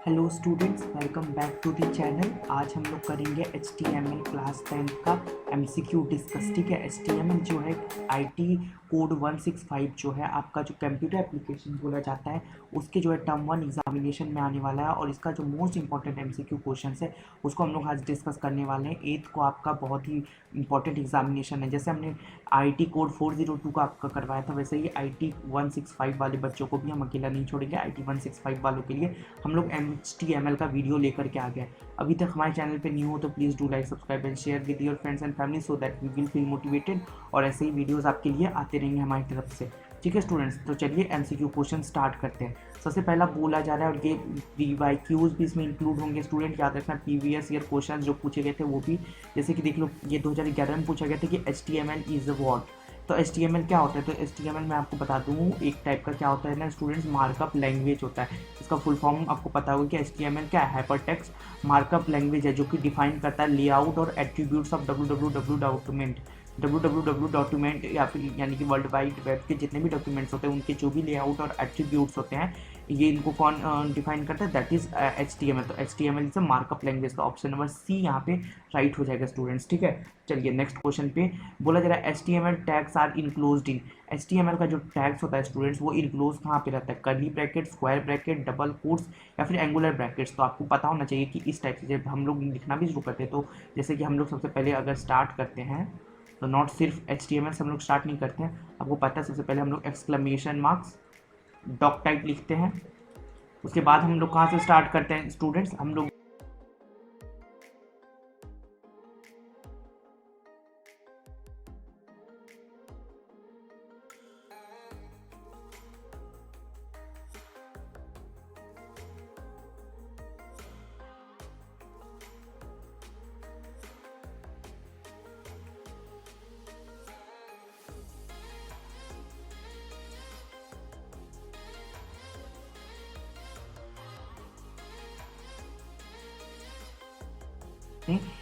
Hello students, welcome back to the channel. आज हम लोग करेंगे HTML क्लास 10 का MCQ डिस्कस। ठीक है, HTML जो है IT कोड 165 जो है आपका जो कंप्यूटर एप्लीकेशन बोला जाता है उसके जो है टर्म 1 एग्जामिनेशन में आने वाला है और इसका जो मोस्ट इंपॉर्टेंट MCQ क्वेश्चन है उसको हम लोग आज डिस्कस करने वाले हैं। 8th को आपका बहुत ही इंपॉर्टेंट एग्जामिनेशन है। जैसे हमने IT कोड 402 का आपका करवाया था वैसे ही IT 165 वाले बच्चों को भी हम अकेला नहीं छोड़ेंगे। IT 165 वालों के लिए हम लोग HTML का वीडियो लेकर के आ गए। अभी तक हमारे चैनल पे न्यू हो तो please do like subscribe and share with your friends and family so that we will feel motivated और ऐसे ही वीडियोस आपके लिए आते रहेंगे हमारी तरफ से। ठीक है स्टूडेंट्स, तो चलिए MCQ क्वेश्चन स्टार्ट करते हैं। सबसे पहला बोला जा रहा है और ये PYQs भी इसमें इंक्लूड होंगे। स्टूडेंट याद रखना प्रीवियस ईयर क्वेश्चन जो पूछे गए थे वो भी, जैसे कि देख लो ये 2011 में पूछा गया था कि HTML इज अ व्हाट। तो HTML क्या होता है? तो HTML मैं आपको बता दूँ एक टाइप का क्या होता है ना स्टूडेंट्स, मार्कअप लैंग्वेज होता है। इसका फुल फॉर्म आपको पता होगा कि HTML क्या है, हाइपरटेक्स्ट मार्कअप लैंग्वेज है जो कि डिफाइन करता है लेआउट और एट्रीब्यूट्स ऑफ www डॉक्यूमेंट या फिर यानी कि वर्ल्ड वाइड वेब के जितने भी डॉक्यूमेंट्स होते हैं उनके जो भी लेआउट और एट्रीब्यूट्स होते हैं ये इनको कौन डिफाइन करता है? That is HTML। तो HTML is a markup language. तो ऑप्शन नंबर सी यहाँ पे राइट हो जाएगा स्टूडेंट्स। ठीक है, चलिए नेक्स्ट क्वेश्चन पे बोला जा रहा है HTML tags are enclosed in. HTML का जो टैग्स होता है स्टूडेंट्स वो इनक्लोज कहाँ पे रहता है? Curly bracket, square bracket, double quotes या फिर एंगुलर ब्रैकेट्स। तो आपको पता होना चाहिए कि इस टाइप से जब हम लोग लिखना भी शुरू करते हैं तो जैसे कि हम लोग सबसे पहले अगर स्टार्ट करते हैं तो नॉट सिर्फ HTML से हम लोग स्टार्ट नहीं करते हैं। आपको पता है सबसे पहले हम लोग एक्सक्लेमेशन मार्क्स डॉक टाइप लिखते हैं। उसके बाद हम लोग कहाँ से स्टार्ट करते हैं स्टूडेंट्स? हम लोग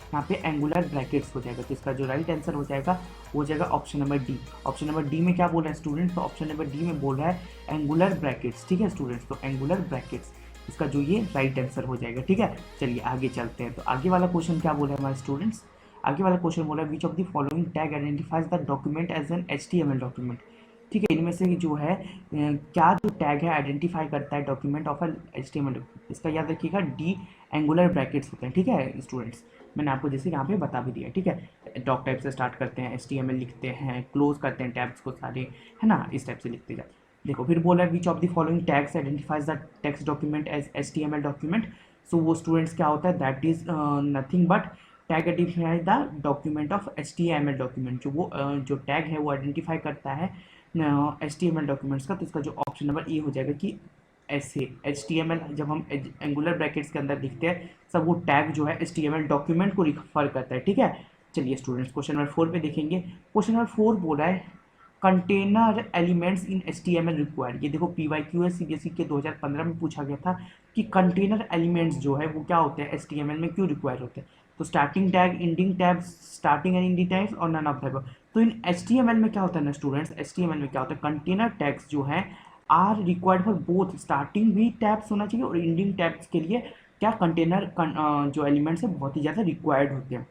यहाँ पे एंगुलर ब्रैकेट्स हो जाएगा। तो इसका जो राइट आंसर हो जाएगा वो हो जाएगा option number D. Option number D में क्या बोल रहा है स्टूडेंट्स? तो ऑप्शन नंबर डी में बोल रहा है एंगुलर ब्रैकेट्स। ठीक है स्टूडेंट्स, तो एंगुलर ब्रैकेट्स इसका जो ये राइट आंसर हो जाएगा। ठीक है, चलिए आगे चलते हैं। तो आगे वाला क्वेश्चन क्या बोल रहा है हमारे स्टूडेंट्स? आगे वाला क्वेश्चन बोल रहा है which of the following tag identifies the document as an HTML document. ठीक है, इनमें से जो है क्या जो टैग है आइडेंटिफाई करता है डॉक्यूमेंट ऑफ HTML। इसका याद रखिएगा डी एंगुलर ब्रैकेट्स होते हैं। ठीक है स्टूडेंट्स, मैंने आपको जैसे यहाँ पे बता भी दिया। ठीक है, डॉक टाइप से स्टार्ट करते हैं, HTML लिखते हैं, क्लोज करते हैं टैब्स को सारे, है ना, इस टाइप से लिखते जाते। देखो फिर बोला है which of the following tags identifies the text document as HTML document. So वो स्टूडेंट्स क्या होता है? That is nothing but tag identify the document of HTML document. जो वो जो टैग है वो आइडेंटिफाई करता है HTML डॉक्यूमेंट्स का। तो इसका जो ऑप्शन नंबर ए हो जाएगा कि ऐसे HTML जब हम एंगुलर ब्रैकेट्स के अंदर लिखते हैं सब वो टैग जो है HTML डॉक्यूमेंट को रिफर करता है। ठीक है, चलिए स्टूडेंट्स क्वेश्चन नंबर 4 पे देखेंगे। क्वेश्चन नंबर 4 बोल रहा है container elements in HTML required. ये देखो PYQS CBSE के 2015 में पूछा गया था कि कंटेनर एलिमेंट्स जो है वो क्या होते हैं HTML में, क्यों रिक्वायर होते हैं? तो starting tag, ending tag, starting and ending tags और नन ऑफ द। तो इन HTML में क्या होता है ना स्टूडेंट्स, HTML में क्या होता है कंटेनर टैग्स जो है are required for both. Starting भी टैब्स होना चाहिए और एंडिंग टैब्स के लिए क्या कंटेनर जो एलिमेंट्स है बहुत ही ज़्यादा रिक्वायर्ड होते हैं।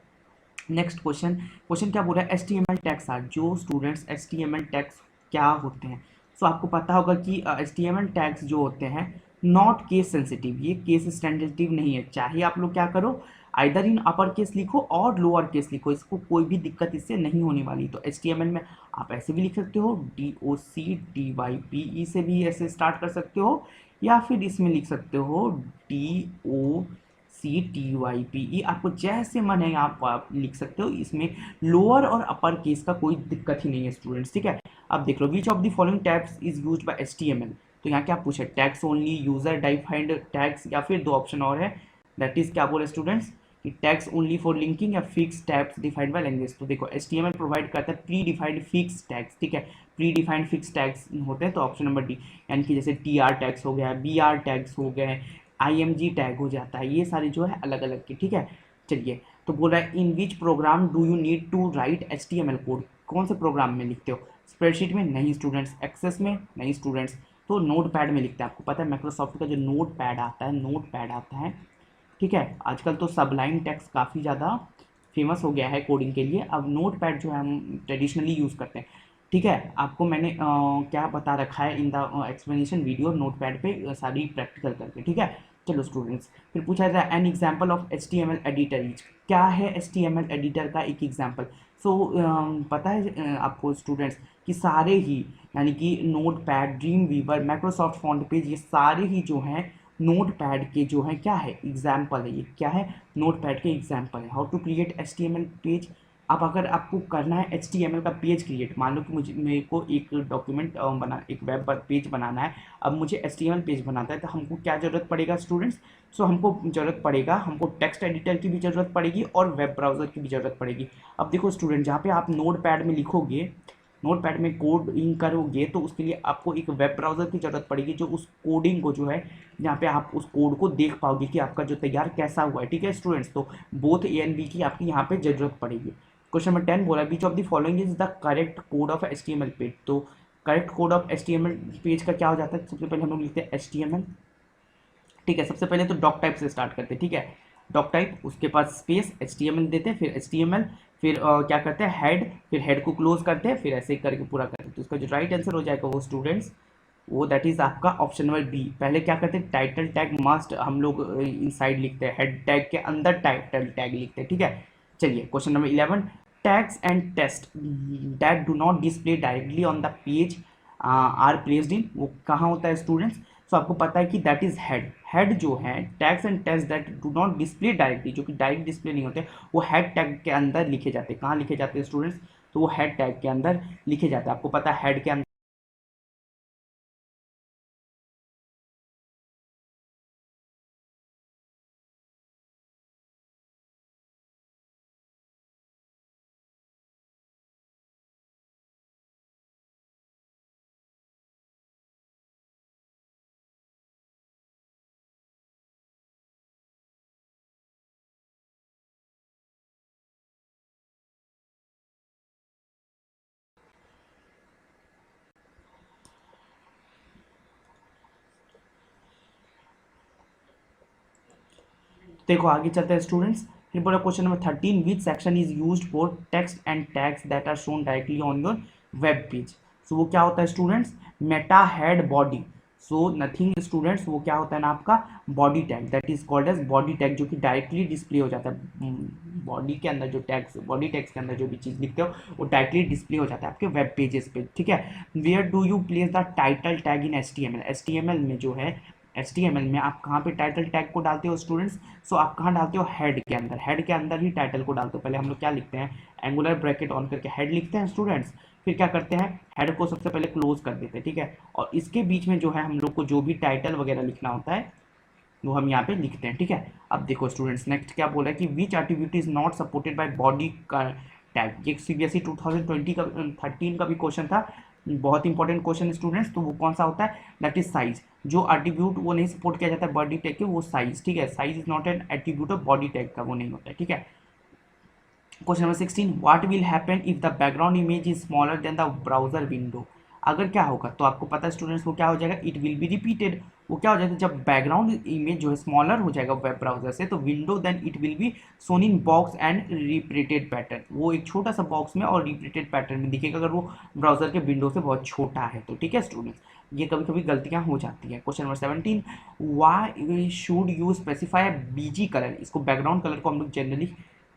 नेक्स्ट क्वेश्चन, क्वेश्चन क्या बोल रहा है HTML टैग्स आर। जो स्टूडेंट्स HTML टैग्स क्या होते हैं? सो आपको पता होगा कि HTML टैग्स जो होते हैं नॉट केस सेंसिटिव, ये केस सेंसिटिव नहीं है। चाहे आप लोग क्या करो, आइदर इन अपर केस लिखो और लोअर केस लिखो, इसको कोई भी दिक्कत इससे नहीं होने वाली। तो HTML में आप ऐसे भी लिख सकते हो DOCTYPE से भी ऐसे स्टार्ट कर सकते हो, या फिर इसमें लिख सकते हो DOCTYPE। आपको जैसे मन है आप लिख सकते हो। इसमें लोअर और अपर केस का कोई दिक्कत ही नहीं है स्टूडेंट्स। ठीक है, अब देख लो which of the following tags is used by HTML। तो यहाँ क्या पूछे? Tags only, user defined tags, या फिर दो ऑप्शन और है। दैट इज क्या बोले स्टूडेंट्स कि टैग्स ओनली फॉर लिंकिंग या fix tags defined by language. तो देखो HTML प्रोवाइड करता है प्री डिफाइंड फिक्स टैग्स। ठीक है, प्री डिफाइंड फिक्स टैग्स होते हैं। तो ऑप्शन नंबर डी, यानी कि जैसे TR टैग्स हो गया, BR टैग्स हो गए, IMG टैग हो जाता है, ये सारे जो है अलग अलग के। ठीक है, चलिए तो बोल रहा है in which program do you need to write HTML code. कौन से प्रोग्राम में लिखते हो? स्प्रेडशीट में नहीं स्टूडेंट्स, एक्सेस में नहीं स्टूडेंट्स, तो नोट पैड में लिखते हैं। आपको पता है माइक्रोसॉफ्ट का जो नोट पैड आता है, नोट पैड आता है, ठीक है। आजकल तो सबलाइन टेक्स्ट काफ़ी ज़्यादा फेमस हो गया है कोडिंग के लिए। अब नोट पैड जो है हम ट्रेडिशनली यूज़ करते हैं, ठीक है। आपको मैंने क्या बता रखा है in the explanation video, note pad पे सारी प्रैक्टिकल करके, ठीक है। चलो स्टूडेंट्स, फिर पूछा जाए an example of H T M L editor is, क्या है H T M L editor का एक एग्जाम्पल। सो पता है आपको स्टूडेंट्स कि सारे ही, यानी कि notepad, Dreamweaver, Microsoft font page, ये सारे ही जो हैं नोट पैड के जो है क्या है एग्जाम्पल है। ये क्या है, नोट पैड के एग्जाम्पल है। How to create H T M L page. अब अगर आपको करना है एच टी एम एल का पेज क्रिएट, मान लो कि मेरे को एक डॉक्यूमेंट एक वेब पर पेज बनाना है। अब मुझे H T M L page बनाता है, तो हमको क्या ज़रूरत पड़ेगा स्टूडेंट्स। सो हमको ज़रूरत पड़ेगा, हमको टेक्स्ट एडिटर की भी ज़रूरत पड़ेगी और वेब ब्राउज़र की भी ज़रूरत पड़ेगी। अब देखो स्टूडेंट, जहाँ पे आप नोट पैड में लिखोगे, नोट पैड में कोडिंग करोगे, तो उसके लिए आपको एक वेब ब्राउज़र की ज़रूरत पड़ेगी, जो उस कोडिंग को जो है, जहाँ पे आप उस कोड को देख पाओगे कि आपका जो तैयार कैसा हुआ है, ठीक है स्टूडेंट्स। तो बोथ ए एंड बी की आपकी यहाँ पे ज़रूरत पड़ेगी। क्वेश्चन नंबर 10 बोला which of the following is the correct code of H T M L page. तो correct code of H T M L page का क्या हो जाता है, सबसे पहले हम लोग लिखते हैं एच टी एम एल, ठीक है। सबसे पहले तो डॉक टाइप से स्टार्ट करते हैं, ठीक है। डॉक टाइप, उसके बाद space H T M L देते हैं, फिर एच टी एम एल, फिर क्या करते हैं हेड, फिर हेड को क्लोज करते हैं, फिर ऐसे ही करके पूरा करते हैं। तो इसका जो राइट आंसर हो जाएगा वो स्टूडेंट्स, वो दैट इज आपका ऑप्शन नंबर बी। पहले क्या करते हैं, टाइटल टैग मस्ट हम लोग इनसाइड लिखते हैं, हेड टैग के अंदर टाइटल टैग लिखते हैं, ठीक है। चलिए question number 11, tags and text that do not display directly on the page are placed in, वो कहाँ होता है स्टूडेंट्स। सो आपको पता है कि दैट इज हेड। हेड जो है, tags and text that do not display directly, जो कि डायरेक्ट डिस्प्ले नहीं होते, वो हेड टैग के अंदर लिखे जाते हैं। कहाँ लिखे जाते हैं स्टूडेंट्स, तो वो हेड टैग के अंदर लिखे जाते हैं। आपको पता है हेड के अंदर देखो आगे चलते हैं स्टूडेंट्स। फिर बोला question number 13, which section is used for text and tags that are shown directly on your web page. So वो क्या होता है students, meta head body. So nothing students, वो क्या होता है ना आपका body tag, that is called as body tag, जो कि डायरेक्टली डिस्प्ले हो जाता है बॉडी के अंदर। जो टैग्स, बॉडी टैग्स के अंदर जो भी चीज़ लिखते हो वो डायरेक्टली डिस्प्ले हो जाता है आपके वेब पेजेस पे, ठीक है। Where do you place the title tag in H T M L. H T M L में जो है, एच टी एम एल में आप कहाँ पे टाइटल टैग को डालते हो स्टूडेंट्स। सो आप कहाँ डालते हो, हेड के अंदर। हेड के अंदर ही टाइटल को डालते हो। पहले हम लोग क्या लिखते हैं, एंगुलर ब्रैकेट ऑन करके हेड लिखते हैं स्टूडेंट्स। फिर क्या करते हैं, हेड को सबसे पहले क्लोज कर देते हैं, ठीक है। और इसके बीच में जो है हम लोग को जो भी टाइटल वगैरह लिखना होता है वो हम यहाँ पे लिखते हैं, ठीक है। अब देखो स्टूडेंट्स, नेक्स्ट क्या बोला है कि which attribute is not supported by body का टैग। ये सीबीएसई 2020 का 13 का भी क्वेश्चन था, बहुत इंपॉर्टेंट क्वेश्चन स्टूडेंट्स। तो वो कौन सा होता है, दैट इज साइज। जो एट्रीब्यूट वो नहीं सपोर्ट किया जाता है बॉडी टैग के, वो साइज, ठीक है। Size is not an attribute of body tag का, वो नहीं होता है, ठीक है। Question number 16, what will happen if the background image is smaller than the browser window. अगर क्या होगा, तो आपको पता है स्टूडेंट्स वो क्या हो जाएगा, इट विल बी रिपीटेड। वो क्या हो जाएगा, जब बैकग्राउंड इमेज जो है स्मॉलर हो जाएगा वेब ब्राउजर से, तो window then it will be shown in box and repeated pattern. वो एक छोटा सा बॉक्स में और रिपीटेड पैटर्न में दिखेगा, अगर वो ब्राउजर के विंडो से बहुत छोटा है तो, ठीक है स्टूडेंट्स। ये कभी कभी गलतियां हो जाती है। Question number 17, why should you specify BG colour. इसको बैकग्राउंड कलर को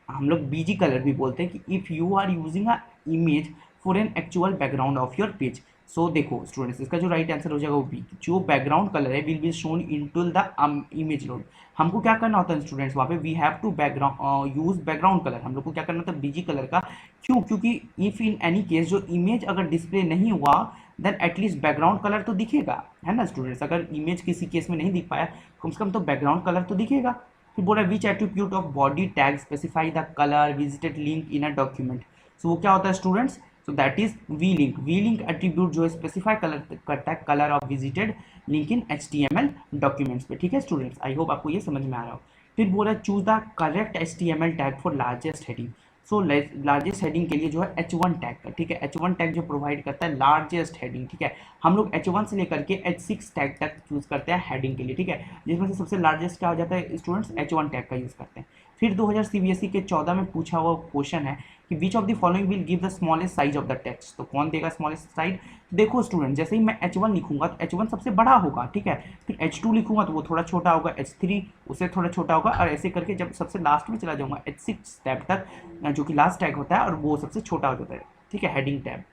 हम लोग बीजी कलर भी बोलते हैं कि if you are using a image for an actual background of your page. So देखो स्टूडेंट्स, इसका जो राइट आंसर हो जाएगा वो बी, जो बैकग्राउंड कलर है will be shown into the image load. हमको क्या करना होता है स्टूडेंट्स, वहाँ पे we have to background use background colour. हम लोग को क्या करना होता है, बीजी कलर का। क्यों, क्योंकि इफ़ इन एनी केस जो इमेज अगर डिस्प्ले नहीं हुआ, देन एटलीस्ट बैकग्राउंड कलर तो दिखेगा, है ना स्टूडेंट्स। अगर इमेज किसी केस में नहीं दिख पाया, कम से कम तो बैकग्राउंड कलर तो दिखेगा। फिर बोला which attribute of body tag specify the colour visited link in a document. So वो क्या होता है students, so that is V link. V link attribute जो है स्पेसिफाई कलर करता है, colour of visited link in HTML documents पे, ठीक है स्टूडेंट्स। आई होप आपको ये समझ में आ रहा हो। फिर बोला choose the correct HTML tag for largest heading. So largest heading के लिए जो है H1 टैग का, ठीक है, H1 टैग जो प्रोवाइड करता है लार्जेस्ट हेडिंग, ठीक है। हम लोग H1 से लेकर के H6 टैग तक यूज करते हैं हेडिंग के लिए, ठीक है, जिसमें से सबसे लार्जेस्ट क्या हो जाता है स्टूडेंट्स, H1 टैग का यूज करते हैं। फिर 2000 CBSE के 14 में पूछा हुआ क्वेश्चन है कि विच of the following will give the smallest size of the text, तो कौन देगा स्मॉलेस्ट साइज। देखो स्टूडेंट, जैसे ही मैं H1 लिखूंगा तो H1 सबसे बड़ा होगा, ठीक है, फिर H2 लिखूंगा तो वो थोड़ा छोटा होगा, H3 उससे थोड़ा छोटा होगा, और ऐसे करके जब सबसे लास्ट में चला जाऊंगा H6 टैब तक, जो कि लास्ट टैग होता है, और वो सबसे छोटा हो जाता है, ठीक है, हेडिंग टैब।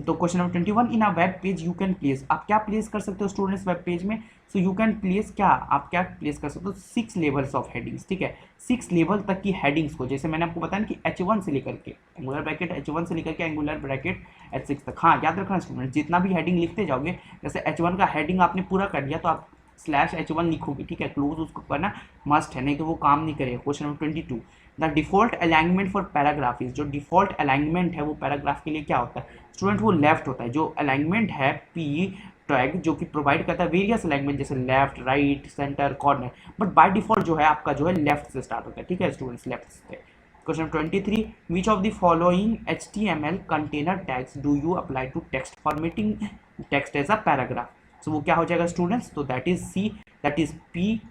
तो question number 21, in a web page you can place, आप क्या प्लेस कर सकते हो स्टूडेंट्स वेब पेज में। सो यू कैन प्लेस, क्या आप क्या प्लेस कर सकते हो, 6 लेवल्स ऑफ हेडिंग्स, ठीक है, 6 लेवल तक की हेडिंग्स को, जैसे मैंने आपको बताया कि H1 से लेकर के एंगुलर ब्रैकेट H1 से लेकर के एंगुलर ब्रैकेट H6 तक। हाँ, याद रखना स्टूडेंट, जितना भी हेडिंग लिखते जाओगे, जैसे H1 का हेडिंग आपने पूरा कर लिया तो आप /H1 लिखोगे, ठीक है, क्लोज उसको करना मस्ट है, नहीं तो वो काम नहीं करेगा। Question number 22, the default alignment for paragraph is, जो डिफॉल्ट अलाइनमेंट है वो पैराग्राफ के लिए क्या होता है स्टूडेंट, वो लेफ्ट होता है। जो अलाइनमेंट है पी टैग जो कि प्रोवाइड करता है वेरियस अलाइनमेंट, जैसे left, right, centre, corner, but by default जो है आपका जो है लेफ्ट से स्टार्ट होता है, ठीक है स्टूडेंट्स, लेफ्ट से। Question 23, which of the following HTML container tags do you apply to text formatting text as a paragraph. So वो क्या हो जाएगा स्टूडेंट्स, तो that is C, that is P,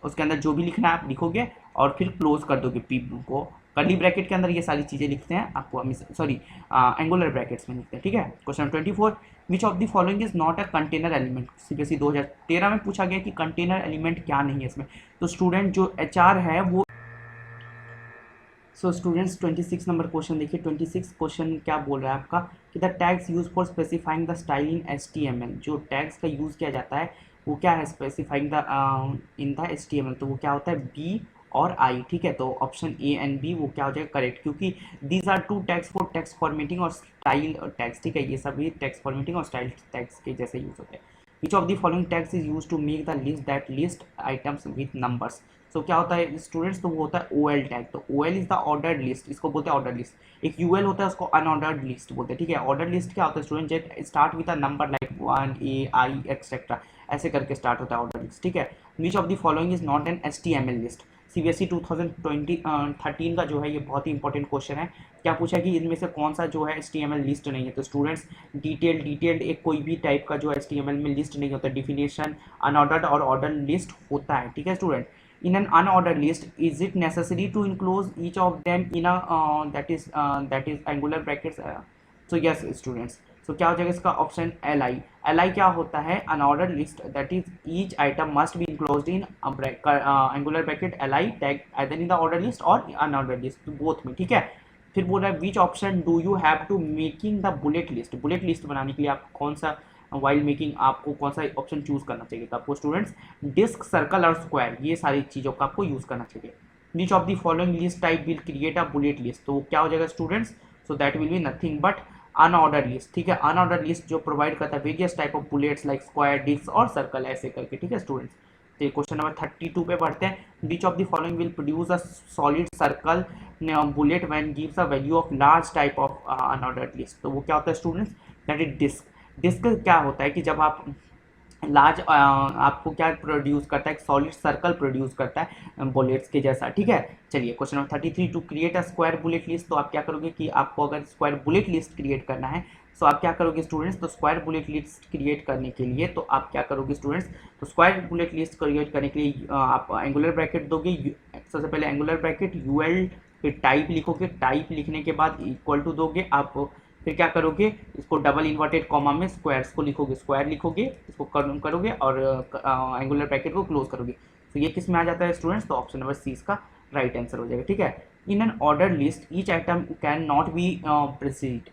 उसके अंदर जो भी लिखना है आप लिखोगे और फिर क्लोज कर दोगे पी को, कर्ली ब्रैकेट के अंदर ये सारी चीज़ें लिखते हैं आपको, सॉरी एंगुलर ब्रैकेट्स में लिखते हैं, ठीक है। Question 24, which of the following is not a container element, CBSE 2013 में पूछा गया कि कंटेनर एलिमेंट क्या नहीं है इसमें, तो स्टूडेंट जो HR है वो, सो स्टूडेंट्स 26 नंबर क्वेश्चन देखिए, 26 क्वेश्चन क्या बोल रहा है आपका कि the tags use for specifying the style in HTML, जो टैग्स का यूज़ किया जाता है वो क्या है specifying the in the HTML, तो वो क्या होता है B और I, ठीक है, तो ऑप्शन A एंड B वो क्या हो जाएगा करेक्ट, क्योंकि these are 2 tags for text formatting और स्टाइल टैग्स, ठीक है, ये सभी टेक्स्ट फॉर्मेटिंग और स्टाइल टैग्स के जैसे यूज होते हैं। Which of the following tags is use to make the list that list items with numbers, so क्या होता है स्टूडेंट्स, तो वो होता है OL टैग, तो OL is the ordered list, इसको बोलते हैं ऑर्डर लिस्ट। एक UL होता है उसको अनऑर्डर्ड लिस्ट बोलते हैं, ठीक है। ऑर्डर लिस्ट क्या होता है student, jet start with a number like 1 A I etcetera, ऐसे करके स्टार्ट होता है ऑर्डर लिस्ट, ठीक है। Which of the following is not an HTML list, CBSE 2013 का जो है ये बहुत ही इंपॉर्टेंट क्वेश्चन है। क्या पूछा कि इनमें से कौन सा जो है HTML लिस्ट नहीं है, तो स्टूडेंट्स डिटेल्ड एक कोई भी टाइप का जो HTML में लिस्ट नहीं होता, डिफिनेशन अनऑर्डर्ड और ऑर्डर लिस्ट होता है, ठीक है student. In an unordered list, is it necessary to enclose each of them in a that is angular brackets? So yes, students. So क्या हो जाएगा इसका ऑप्शन LI। LI क्या होता है, unordered list, that is each item must be enclosed in angular bracket LI tag either in the order list और unordered list, both में, ठीक है। फिर बोल रहा है which option do you have to making the bullet list, bullet list बनाने के लिए आप कौन सा वाइल मेकिंग आपको कौन सा ऑप्शन चूज करना चाहिए, तो आपको स्टूडेंट्स डिस्क, सर्कल और स्क्वायर, ये सारी चीज़ों का आपको यूज करना चाहिए। Which of the following list type will create a bullet list, तो क्या हो जाएगा students, so that will be nothing but unorder list, ठीक है, अनऑर्डर लिस्ट जो प्रोवाइड करता है various type of bullets like square, disc और सर्कल, ऐसे करके, ठीक है स्टूडेंट्स। तो क्वेश्चन नंबर 32 पे पढ़ते हैं, which of the following will produce a solid circle bullet when gives a value of large type of unordered list, तो वो क्या होता है students, that is disc. Disc क्या होता है कि जब आप लार्ज आपको क्या प्रोड्यूस करता है, एक सॉलिड सर्कल प्रोड्यूस करता है बुलेट्स के जैसा, ठीक है। चलिए question number 33, to create a square bullet list, तो आप क्या करोगे कि आपको अगर स्क्वायर बुलेट लिस्ट क्रिएट करना है तो आप क्या करोगे स्टूडेंट्स, तो स्क्वायर बुलेट लिस्ट क्रिएट करने के लिए तो आप क्या करोगे स्टूडेंट्स, तो स्क्वायर बुलेट लिस्ट क्रिएट करने के लिए आप एंगुलर ब्रैकेट दोगे, सबसे पहले एंगुलर ब्रैकेट UL, फिर टाइप लिखोगे, टाइप लिखने के बाद इक्वल टू दोगे आप, फिर क्या करोगे इसको डबल इन्वर्टेड कॉमा में स्क्वायर्स को लिखोगे, स्क्वायर लिखोगे, इसको करोगे और एंगुलर ब्रैकेट को क्लोज करोगे, तो ये किस में आ जाता है स्टूडेंट्स, तो ऑप्शन नंबर सी इसका राइट आंसर हो जाएगा, ठीक है। In an order list each item can not be precede,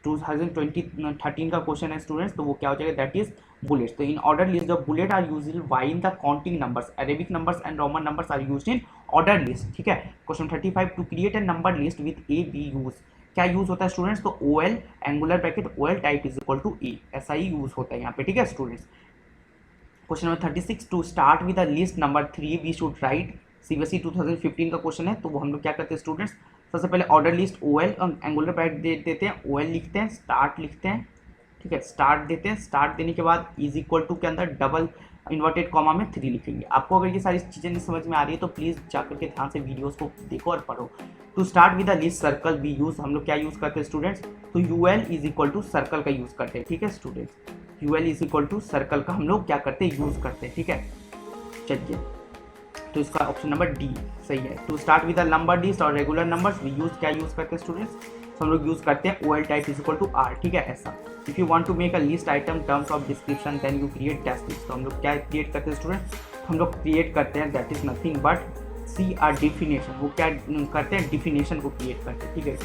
2013 का क्वेश्चन है स्टूडेंट्स, तो वो क्या हो जाएगा, दैट इज बुलेट्स। तो in order list the bullet are used while in the counting numbers, Arabic numbers and Roman numbers are used in order list, ठीक है। Question 35, to create a number list with A B use, क्या use होता है students, तो OL angular bracket OL type is equal to A, ऐसा ही use होता है यहाँ पे, ठीक है students. Question number 36, to start with the list number 3 we should write, CBSE 2015 का क्वेश्चन है, तो वो हम लोग क्या करते हैं स्टूडेंट्स, सबसे पहले order list OL angular bracket दे देते हैं, OL लिखते हैं, स्टार्ट लिखते हैं, ठीक है, स्टार्ट देते हैं, स्टार्ट देने के बाद इज इक्वल टू के अंदर डबल इन्वर्टेड कॉमा में 3 लिखेंगे। आपको अगर ये सारी चीज़ें नहीं समझ में आ रही है तो प्लीज़ जाकर के ध्यान से वीडियोस को देखो और पढ़ो। To start with the list circle we use, हम लोग क्या यूज़ करते हैं स्टूडेंट्स, तो UL is equal to circle का यूज़ करते हैं, ठीक है students, UL is equal to circle का हम लोग क्या करते हैं, यूज़ करते हैं, ठीक है। चलिए, तो इसका ऑप्शन नंबर डी सही है। To start with the number list और रेगुलर नंबर्स वी यूज़ क्या यूज़ करते हैं स्टूडेंट्स, तो हम लोग यूज़ करते हैं OL type is equal to R, ठीक है ऐसा। If you want to make a list item terms of description then you create dash list, तो हम लोग क्या क्रिएट करते हैं स्टूडेंट्स, हम लोग क्रिएट करते हैं that is nothing but C R definition, वो क्या करते हैं, डिफिनेशन को क्रिएट करते हैं, ठीक है,